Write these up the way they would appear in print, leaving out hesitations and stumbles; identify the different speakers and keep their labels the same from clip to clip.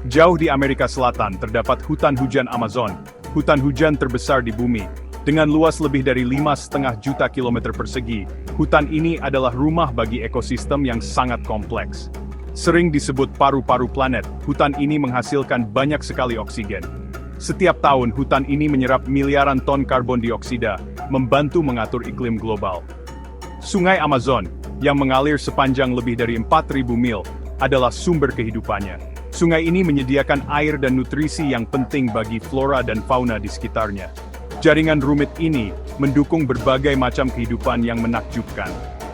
Speaker 1: Jauh di Amerika Selatan terdapat hutan hujan Amazon, hutan hujan terbesar di bumi. Dengan luas lebih dari 5,5 juta kilometer persegi, hutan ini adalah rumah bagi ekosistem yang sangat kompleks. Sering disebut paru-paru planet, hutan ini menghasilkan banyak sekali oksigen. Setiap tahun hutan ini menyerap miliaran ton karbon dioksida, membantu mengatur iklim global. Sungai Amazon, yang mengalir sepanjang lebih dari 4.000 mil, adalah sumber kehidupannya. Sungai ini menyediakan air dan nutrisi yang penting bagi flora dan fauna di sekitarnya. Jaringan rumit ini mendukung berbagai macam kehidupan yang menakjubkan.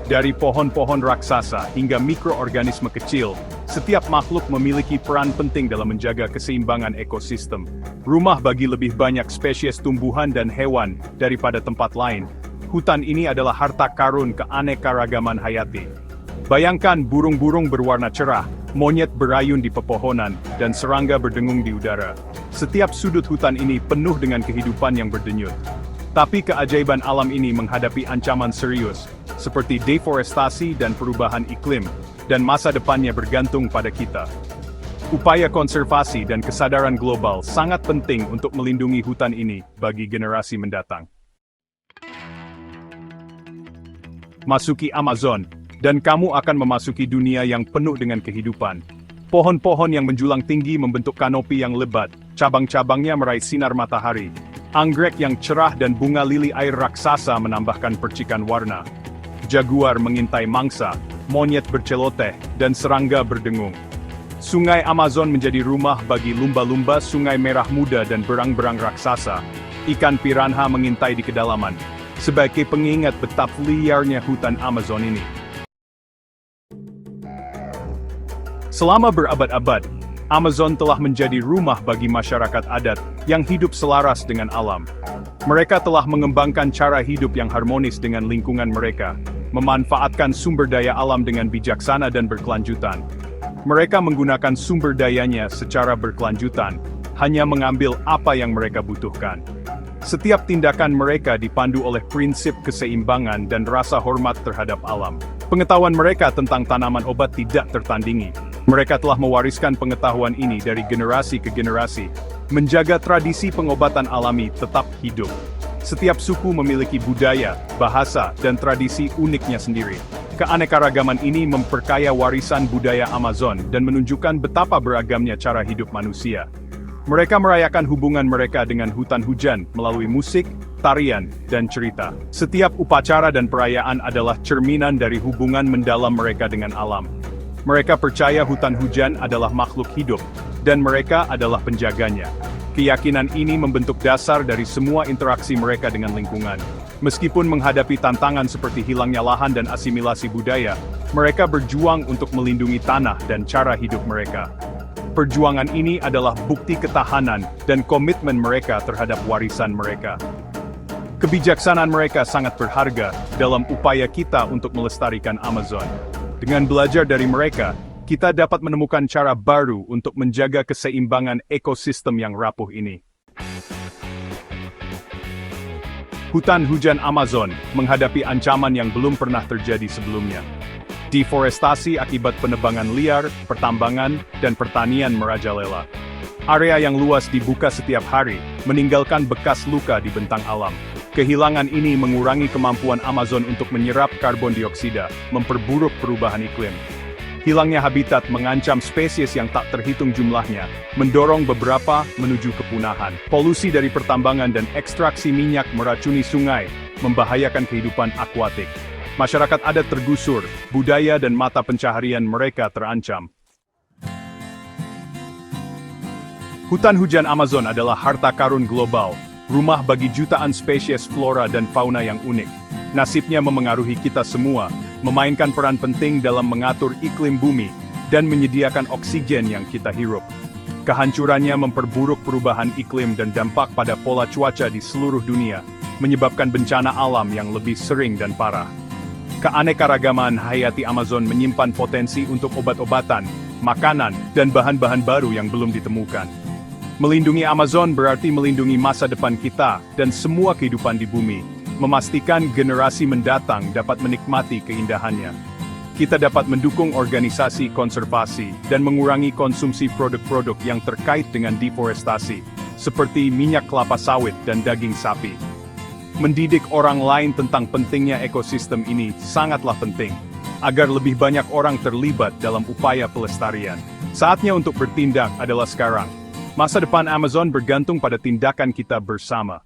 Speaker 1: Dari pohon-pohon raksasa hingga mikroorganisme kecil, setiap makhluk memiliki peran penting dalam menjaga keseimbangan ekosistem. Rumah bagi lebih banyak spesies tumbuhan dan hewan daripada tempat lain, hutan ini adalah harta karun keanekaragaman hayati. Bayangkan burung-burung berwarna cerah, monyet berayun di pepohonan, dan serangga berdengung di udara. Setiap sudut hutan ini penuh dengan kehidupan yang berdenyut. Tapi keajaiban alam ini menghadapi ancaman serius, seperti deforestasi dan perubahan iklim, dan masa depannya bergantung pada kita. Upaya konservasi dan kesadaran global sangat penting untuk melindungi hutan ini bagi generasi mendatang. Masuki Amazon, dan kamu akan memasuki dunia yang penuh dengan kehidupan. Pohon-pohon yang menjulang tinggi membentuk kanopi yang lebat, cabang-cabangnya meraih sinar matahari. Anggrek yang cerah dan bunga lili air raksasa menambahkan percikan warna. Jaguar mengintai mangsa, monyet berceloteh, dan serangga berdengung. Sungai Amazon menjadi rumah bagi lumba-lumba sungai merah muda dan berang-berang raksasa. Ikan piranha mengintai di kedalaman, sebagai pengingat betapa liarnya hutan Amazon ini. Selama berabad-abad, Amazon telah menjadi rumah bagi masyarakat adat yang hidup selaras dengan alam. Mereka telah mengembangkan cara hidup yang harmonis dengan lingkungan mereka, memanfaatkan sumber daya alam dengan bijaksana dan berkelanjutan. Mereka menggunakan sumber dayanya secara berkelanjutan, hanya mengambil apa yang mereka butuhkan. Setiap tindakan mereka dipandu oleh prinsip keseimbangan dan rasa hormat terhadap alam. Pengetahuan mereka tentang tanaman obat tidak tertandingi. Mereka telah mewariskan pengetahuan ini dari generasi ke generasi, menjaga tradisi pengobatan alami tetap hidup. Setiap suku memiliki budaya, bahasa, dan tradisi uniknya sendiri. Keanekaragaman ini memperkaya warisan budaya Amazon dan menunjukkan betapa beragamnya cara hidup manusia. Mereka merayakan hubungan mereka dengan hutan hujan melalui musik, tarian, dan cerita. Setiap upacara dan perayaan adalah cerminan dari hubungan mendalam mereka dengan alam. Mereka percaya hutan hujan adalah makhluk hidup, dan mereka adalah penjaganya. Keyakinan ini membentuk dasar dari semua interaksi mereka dengan lingkungan. Meskipun menghadapi tantangan seperti hilangnya lahan dan asimilasi budaya, mereka berjuang untuk melindungi tanah dan cara hidup mereka. Perjuangan ini adalah bukti ketahanan dan komitmen mereka terhadap warisan mereka. Kebijaksanaan mereka sangat berharga dalam upaya kita untuk melestarikan Amazon. Dengan belajar dari mereka, kita dapat menemukan cara baru untuk menjaga keseimbangan ekosistem yang rapuh ini. Hutan hujan Amazon menghadapi ancaman yang belum pernah terjadi sebelumnya. Deforestasi akibat penebangan liar, pertambangan, dan pertanian merajalela. Area yang luas dibuka setiap hari, meninggalkan bekas luka di bentang alam. Kehilangan ini mengurangi kemampuan Amazon untuk menyerap karbon dioksida, memperburuk perubahan iklim. Hilangnya habitat mengancam spesies yang tak terhitung jumlahnya, mendorong beberapa menuju kepunahan. Polusi dari pertambangan dan ekstraksi minyak meracuni sungai, membahayakan kehidupan akuatik. Masyarakat adat tergusur, budaya dan mata pencaharian mereka terancam. Hutan hujan Amazon adalah harta karun global, rumah bagi jutaan spesies flora dan fauna yang unik. Nasibnya memengaruhi kita semua, memainkan peran penting dalam mengatur iklim bumi, dan menyediakan oksigen yang kita hirup. Kehancurannya memperburuk perubahan iklim dan dampak pada pola cuaca di seluruh dunia, menyebabkan bencana alam yang lebih sering dan parah. Keanekaragaman hayati Amazon menyimpan potensi untuk obat-obatan, makanan, dan bahan-bahan baru yang belum ditemukan. Melindungi Amazon berarti melindungi masa depan kita dan semua kehidupan di bumi, memastikan generasi mendatang dapat menikmati keindahannya. Kita dapat mendukung organisasi konservasi dan mengurangi konsumsi produk-produk yang terkait dengan deforestasi, seperti minyak kelapa sawit dan daging sapi. Mendidik orang lain tentang pentingnya ekosistem ini sangatlah penting, agar lebih banyak orang terlibat dalam upaya pelestarian. Saatnya untuk bertindak adalah sekarang. Masa depan Amazon bergantung pada tindakan kita bersama.